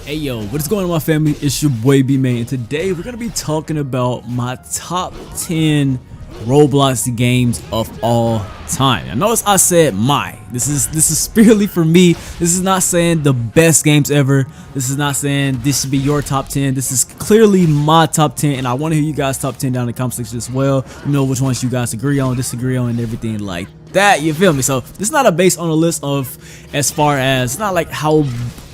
Hey yo, what is going on, my family? It's your boy iBeMaine, and today we're gonna be talking about my top 10 Roblox games of all time. Now notice I said my. This is purely for me. This is not saying the best games ever. This is not saying this should be your top 10. This is clearly my top 10, and I want to hear you guys' top 10 down in the comment section as well. You know which ones you guys agree on, disagree on, and everything like that. You feel me? So this is not a base on a list of as far as, it's not like how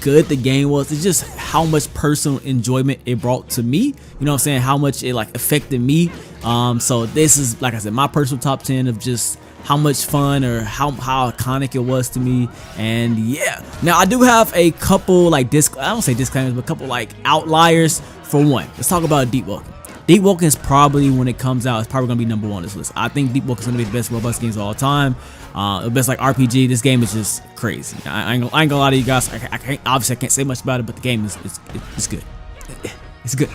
good the game was, it's just how much personal enjoyment it brought to me. You know what I'm saying? How much it like affected me. So this is, like I said, my personal top 10 of just how much fun or how iconic it was to me. And yeah, now I do have a couple like I don't say disclaimers, but a couple like outliers. For one, let's talk about Deep Walking. Deep Walking is probably, when it comes out, it's probably gonna be #1 on this list. I think Deep Walking is gonna be the best Roblox games of all time. The best like RPG. This game is just crazy. I ain't gonna lie to you guys. Obviously I can't say much about it, but the game is good. It's good.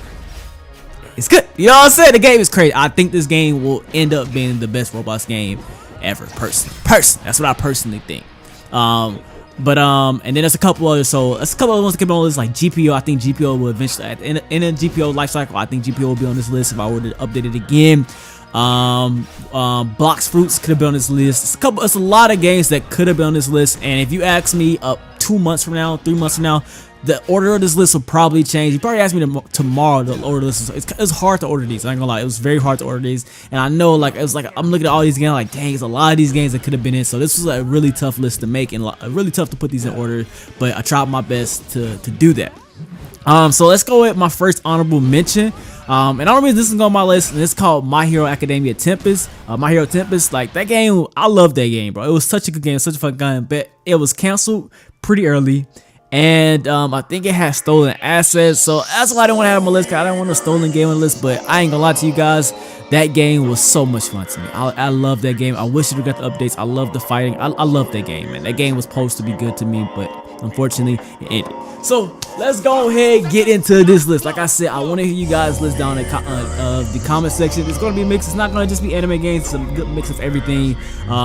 It's good. You know what I'm saying? The game is crazy. I think this game will end up being the best Roblox game ever. Personally, that's what I personally think. And then there's a couple others. So there's a couple other ones to keep on this, like GPO. I think GPO will eventually, in a GPO life cycle, I think GPO will be on this list if I were to update it again. Blox Fruits could have been on this list. It's a lot of games that could have been on this list. And if you ask me 2 months from now, 3 months from now, the order of this list will probably change. You probably ask me tomorrow the order of this. It's hard to order these. I ain't gonna lie, it was very hard to order these. And I know, like, it was like I'm looking at all these games like, dang, there's a lot of these games that could have been in. So this was a really tough list to make and really tough to put these in order. But I tried my best to do that. So let's go with my first honorable mention. And I don't mean this is on my list, and it's called My Hero Academia Tempest. My Hero Tempest, like that game, I love that game, bro. It was such a good game, such a fun game, but it was canceled pretty early. And I think it had stolen assets, so that's why I didn't want to have it on my list, because I didn't want a stolen game on the list. But I ain't gonna lie to you guys, that game was so much fun to me. I love that game. I wish it got the updates. I love the fighting. I love that game, man. That game was supposed to be good to me, but unfortunately it ended. So let's go ahead and get into this list. Like I said, I want to hear you guys' list down in the comment section. It's going to be mixed. It's not going to just be anime games. It's a good mix of everything.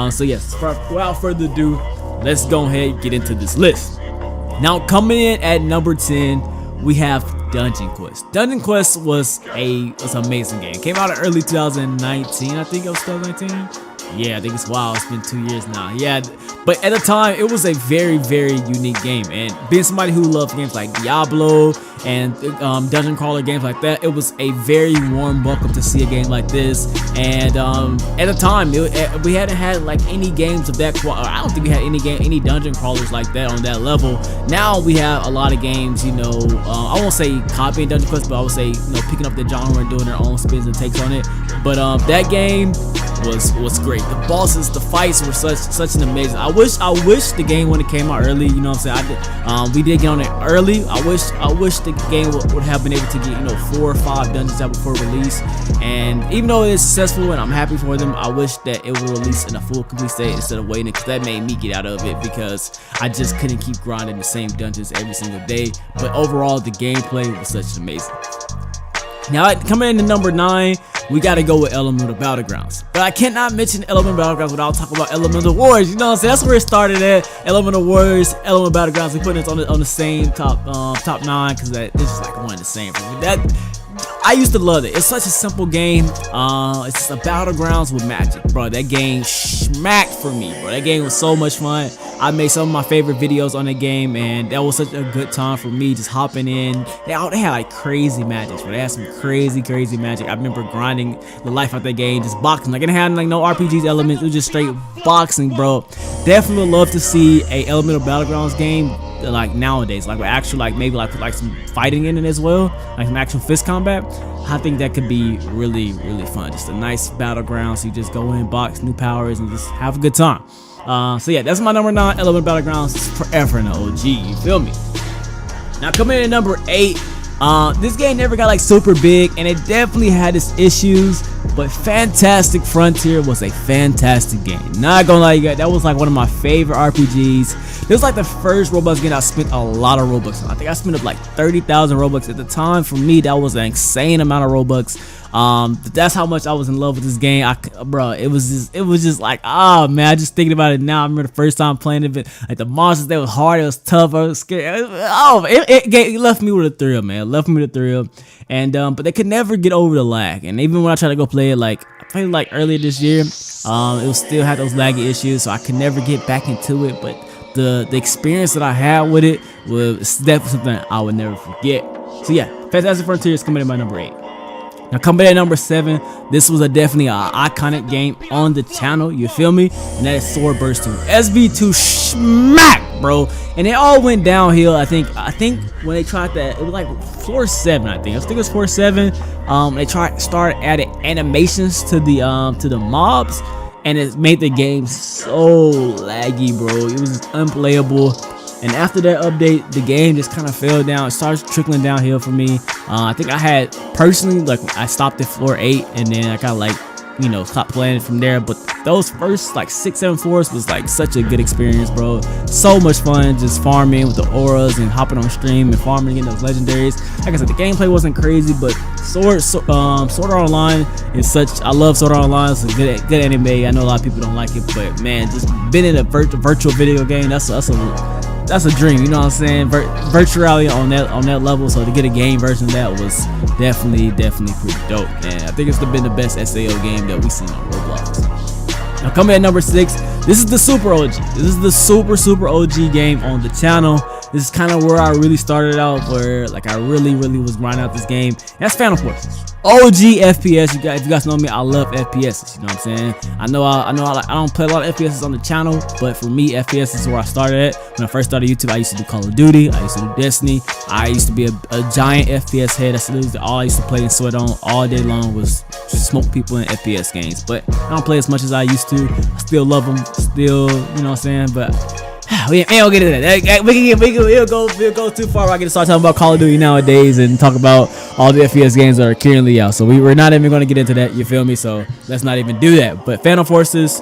So yes, without further ado, let's go ahead and get into this list. Now coming in at number 10, we have Dungeon Quest. Dungeon Quest was an amazing game. It came out in early 2019. I think it was 2019. Yeah, I think it's wild. It's been 2 years now. Yeah, but at the time, it was a very, very unique game. And being somebody who loves games like Diablo and dungeon crawler games like that, it was a very warm welcome to see a game like this. And at the time, we hadn't had like any games of that quality. I don't think we had any dungeon crawlers like that on that level. Now we have a lot of games, you know, I won't say copying Dungeon Quest, but I would say, you know, picking up the genre and doing their own spins and takes on it. But that game was great. The bosses, the fights were such an amazing. I wish the game when it came out early, you know what I'm saying, we did get on it early. I wish the game would have been able to get, you know, 4 or 5 dungeons out before release. And even though it is successful and I'm happy for them, I wish that it would release in a full complete state instead of waiting, because that made me get out of it, because I just couldn't keep grinding the same dungeons every single day. But overall, the gameplay was such amazing. Now coming in at number 9, we gotta go with Elemental Battlegrounds. But I cannot mention Elemental Battlegrounds without talking about Elemental Wars. You know what I'm saying? That's where it started at. Elemental Wars, Elemental Battlegrounds. We put it on the same top 9, because it's just like one and the same. I used to love it. It's such a simple game. It's just a Battlegrounds with magic, bro. That game smacked for me, bro. That game was so much fun. I made some of my favorite videos on the game, and that was such a good time for me, just hopping in. They had like crazy magic, bro. They had some crazy magic. I remember grinding the life out that game, just boxing. Like, it had like no RPGs elements. It was just straight boxing, bro. Definitely would love to see a Elemental Battlegrounds game like nowadays, like with actual, like maybe like put some fighting in it as well, like some actual fist combat. I think that could be really fun. Just a nice battleground, so you just go in, box, new powers, and just have a good time. So yeah, that's my number 9, Elemental Battlegrounds. Forever an OG, you feel me? Now coming in at number 8, this game never got like super big, and it definitely had its issues, but Fantastic Frontier was a fantastic game. Not gonna lie, you guys, that was like one of my favorite RPGs. It was like the first Roblox game I spent a lot of Robux on. I think I spent up like 30,000 Robux at the time. For me, that was an insane amount of Robux. That's how much I was in love with this game. Bro, it was just like, oh man, I just thinking about it now. I remember the first time playing it, like the monsters, they was hard, it was tough, I was scared. It left me with a thrill, man. It left me with a thrill. And but they could never get over the lag. And even when I tried to go play it, like I played it like earlier this year, it was still had those laggy issues, so I could never get back into it. But the experience that I had with it was definitely something I would never forget. So yeah, Fantastic Frontiers coming in by number 8. Now coming in at number 7, this was definitely an iconic game on the channel, you feel me? And that is Thor Burst 2. SB2 smack, bro. And it all went downhill. I think when they tried that, it was like floor 7, I think it was floor 7. They started adding animations to the mobs, and it made the game so laggy, bro. It was unplayable. And after that update, the game just kind of fell down. It started trickling downhill for me. I think I had personally, like, I stopped at floor 8, and then I kind of like, you know, stopped playing it from there. But those first like 6-7 floors was like such a good experience, bro. So much fun just farming with the auras and hopping on stream and farming again those legendaries. Like I said, the gameplay wasn't crazy, but Sword Art Online is such. I love Sword Art Online. It's a good anime. I know a lot of people don't like it, but man, just being in a virtual video game, that's a dream, you know what I'm saying? Virtual reality on that level, so to get a game version of that was definitely pretty dope, man. I think it's been the best SAO game that we've seen on Roblox. Now coming at number 6, this is the super OG. This is the super OG game on the channel. This is kind of where I really started out, where like I really was grinding out this game. That's Phantom Forces. OG FPS. If you guys know me, I love FPS. You know what I'm saying? I know I don't play a lot of FPS on the channel, but for me, FPS is where I started at. When I first started YouTube, I used to do Call of Duty, I used to do Destiny. I used to be a giant FPS head. That's literally all I used to play and sweat on all day long, was just smoke people in FPS games. But I don't play as much as I used to. I still love them, still, you know what I'm saying? But we ain't gonna get into that. We'll go too far. I get to start talking about Call of Duty nowadays and talk about all the FPS games that are currently out. So we're not even gonna get into that. You feel me? So let's not even do that. But Phantom Forces,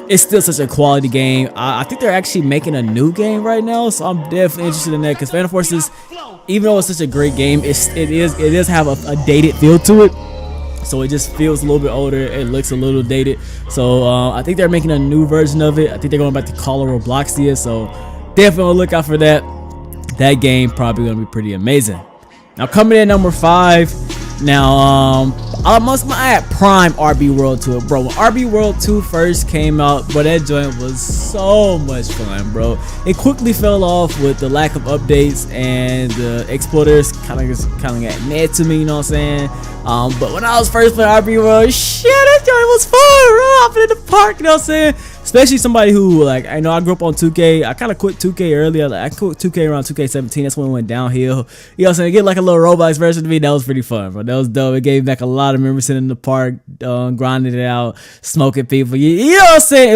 it's still such a quality game. I think they're actually making a new game right now, so I'm definitely interested in that, because Phantom Forces, even though it's such a great game, it does have a dated feel to it. So it just feels a little bit older. It looks a little dated. So I think they're making a new version of it. I think they're going back to Call of Robloxia. So definitely look out for that. That game probably going to be pretty amazing. Now coming in number 5. Now I must add Prime RB World to it, bro. When RB World 2 first came out, bro, that joint was so much fun, bro. It quickly fell off with the lack of updates, and the exploders kind of got mad to me, you know what I'm saying? But when I was first playing RB World, shit, that joint was fun, bro. Hopping in the park, you know what I'm saying? Especially somebody who, like, I know I grew up on 2K. I kind of quit 2K earlier. Like, I quit 2K around 2K17. That's when it went downhill. You know what I'm saying? Get like a little Roblox version of me. That was pretty fun, bro. That was dope. It gave me back a lot of memories sitting in the park, grinding it out, smoking people. You know what I'm saying?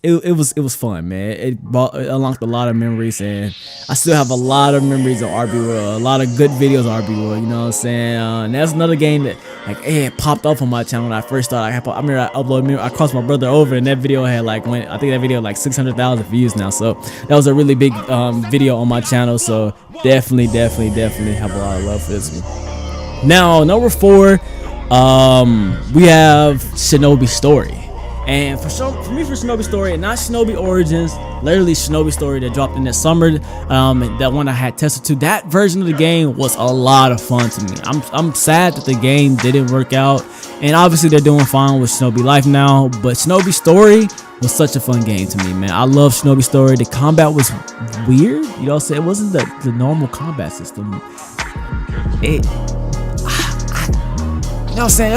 It was fun, man. It unlocked a lot of memories, and I still have a lot of memories of RB World. A lot of good videos of RB World. You know what I'm saying? And that's another game that, like, it popped off on my channel when I first started. I remember I uploaded. I crossed my brother over, and that video had like I think that video had like 600,000 views now. So that was a really big video on my channel. So definitely have a lot of love for this one. Now number 4, we have Shinobi Story. And for me, for Shinobi Story, and not Shinobi Origins, literally Shinobi Story that dropped in the summer, that one I had tested to, that version of the game was a lot of fun to me. I'm sad that the game didn't work out, and obviously they're doing fine with Shinobi Life now, but Shinobi Story was such a fun game to me, man. I love Shinobi Story. The combat was weird, you know, so it wasn't the normal combat system. You know what I'm saying?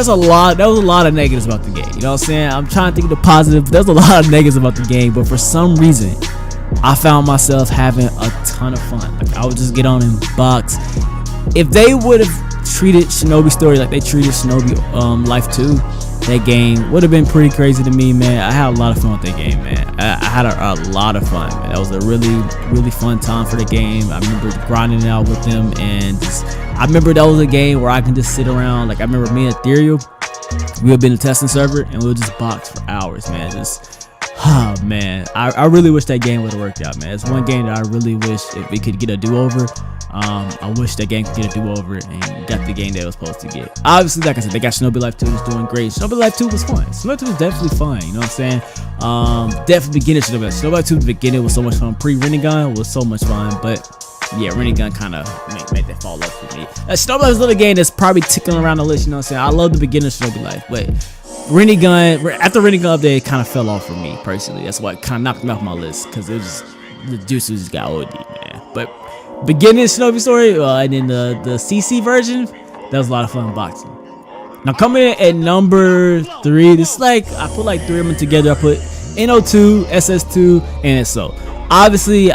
There was a lot of negatives about the game. You know what I'm saying? I'm trying to think of the positive, but there's a lot of negatives about the game. But for some reason, I found myself having a ton of fun. Like, I would just get on and box. If they would have treated Shinobi Story like they treated Shinobi Life 2, that game would have been pretty crazy to me, man. I had a lot of fun with that game, man. I had a lot of fun, man. That was a really fun time for the game. I remember grinding it out with them, and I remember that was a game where I can just sit around. Like, I remember me and Ethereal, we would be in a testing server, and we would just box for hours, man. Just Oh man, I really wish that game would have worked out, man. It's one game that I really wish if we could get a do-over. I wish that game could get a do-over and got the game that it was supposed to get. Obviously, like I said, they got Shinobi Life 2 is doing great. Shinobi Life 2 was fun. Shinobi 2 was definitely fun, you know what I'm saying? Definitely beginning Shinobi Life. Shinobi Life 2 at the beginning was so much fun. Pre-Rinnegan was so much fun, but yeah, Rinnegan kind of made that fall off for me. Shinobi Life is another game that's probably ticking around the list, you know what I'm saying? I love the beginning of Shinobi Life, but Rinnegan, after Rinnegan update, it kind of fell off for me personally. That's why it kind of knocked me off my list, because it was the juices just got OD, man. But beginning Shinobi Story, and then the CC version, that was a lot of fun boxing. Now coming in at number 3, this is like, I put like 3 of them together. I put NO2, SS2, and SO. Obviously,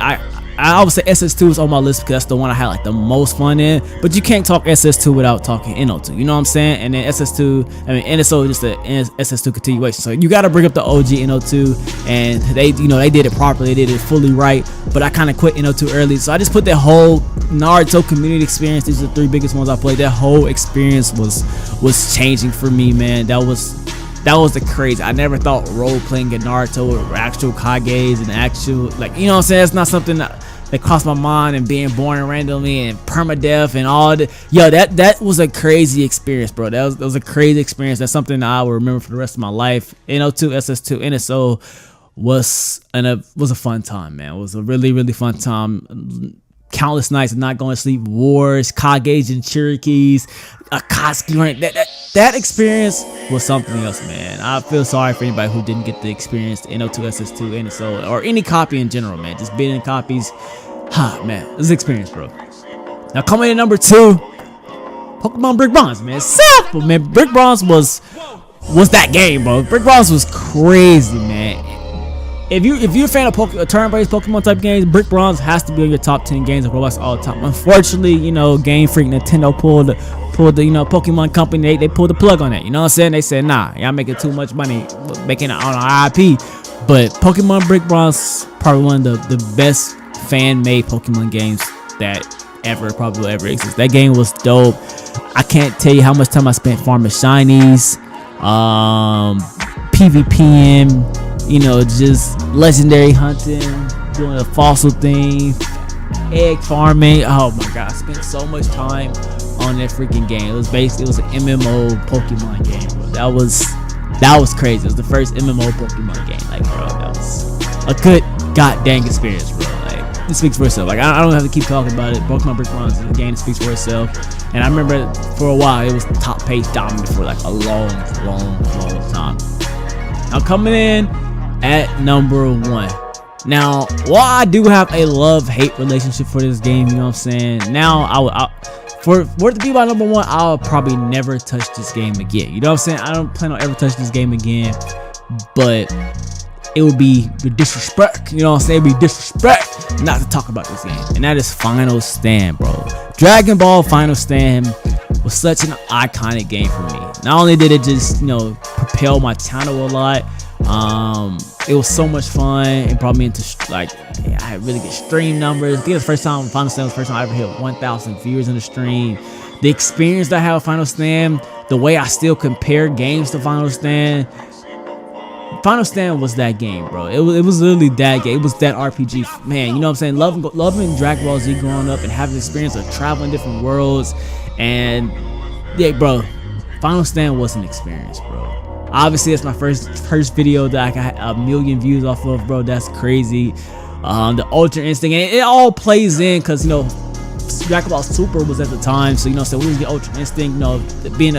I would say SS2 is on my list because that's the one I had like the most fun in, but you can't talk SS2 without talking NO2, you know what I'm saying? And then SS2, I mean NSO is just the SS2 continuation, so you got to bring up the OG NO2, and they, you know, they did it properly, they did it fully right. But I kind of quit NO2 early, so I just put that whole Naruto community experience. These are the 3 biggest ones I played. That whole experience was changing for me, man. That was the crazy. I never thought role playing in Naruto or actual Kages and actual, like, you know what I'm saying? It's not something that crossed my mind, and being born randomly and permadeath and all that. Yo, that was a crazy experience, bro. That was a crazy experience. That's something that I will remember for the rest of my life. NO2, SS2, NSO was a fun time, man. It was a really, really fun time. Countless nights of not going to sleep, wars, Kage and Cherokees, Akatsuki rank. That experience was something else, man. I feel sorry for anybody who didn't get the experience, the NO2, SS2, NSO, or any copy in general, man. Just being in copies, man, it was an experience, bro. Now coming in number 2, Pokemon Brick Bronze, man. Simple, man. Brick Bronze was that game, bro. Brick Bronze was crazy, man. If you're a fan of turn-based Pokemon type games, Brick Bronze has to be in your top 10 games of Roblox all time. Unfortunately, you know, Game Freak, Nintendo pulled the you know, Pokemon company, they pulled the plug on that. You know what I'm saying? They said, nah, y'all making too much money making it on our IP. But Pokemon Brick Bronze, probably one of the best fan-made Pokemon games that probably will ever exist. That game was dope. I can't tell you how much time I spent farming shinies, PvPing, you know, just legendary hunting, doing a fossil thing, egg farming. Oh my god, I spent so much time on that freaking game. It was an MMO Pokemon game, bro. That was crazy. It was the first MMO Pokemon game. Like, bro, that was a good goddamn experience, bro. Like, it speaks for itself. Like, I don't have to keep talking about it. Pokemon Brick Bronze is a game that speaks for itself. And I remember for a while it was top page dominant for like a long time. Now coming in at number 1. Now, while I do have a love-hate relationship for this game, you know what I'm saying? Now, for it to be my number 1, I'll probably never touch this game again. You know what I'm saying? I don't plan on ever touching this game again, but it would be the disrespect. You know what I'm saying? It'd be disrespect not to talk about this game, and that is Final Stand, bro. Dragon Ball Final Stand was such an iconic game for me. Not only did it just, you know, propel my channel a lot, it was so much fun. It brought me into like, I had really good stream numbers. I think it was the first time Final Stand was the first time I ever hit 1,000 viewers in the stream. The experience that I had with Final Stand, the way I still compare games to Final Stand was that game, bro. It was literally that game. It was that RPG, man. You know what I'm saying? Loving Dragon Ball Z growing up and having the experience of traveling different worlds, and yeah, bro, Final Stand was an experience, bro. Obviously, it's my first video that I got 1 million views off of, bro. That's crazy. The Ultra Instinct, and it all plays in because, you know, Dragon Ball Super was at the time, so, you know, so we was get Ultra Instinct, you know, being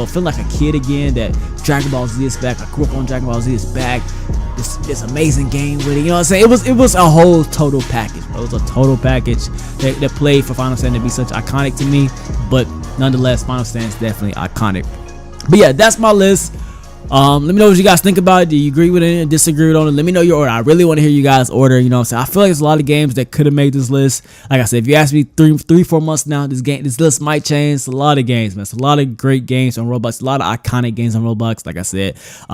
feeling like a kid again, that Dragon Ball Z is back. I grew up on Dragon Ball Z is back. This amazing game with it, you know what I'm saying? It was a whole total package, bro. It was a total package that played for Final Stand to be such iconic to me, but nonetheless, Final Stand is definitely iconic. But yeah, that's my list. Let me know what you guys think about it. Do you agree with it and disagree with it? Let me know your order. I really want to hear you guys order. You know what I'm saying? I feel like there's a lot of games that could have made this list. Like I said, if you ask me 3-4 months now, this list might change. It's a lot of games, man. It's a lot of great games on Roblox. A lot of iconic games on Roblox. Like I said, a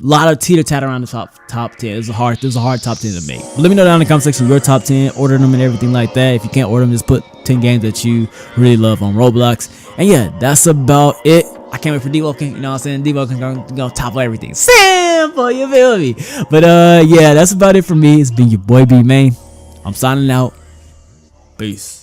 lot of teeter-tatter around the top 10. It was a hard top 10 to make. But let me know down in the comment section your top 10. Order them and everything like that. If you can't order them, just put 10 games that you really love on Roblox. And yeah, that's about it. I can't wait for Devoking, you know what I'm saying? Devoking gonna topple everything. Simple, you feel me? But yeah, that's about it for me. It's been your boy iBeMaine. I'm signing out. Peace.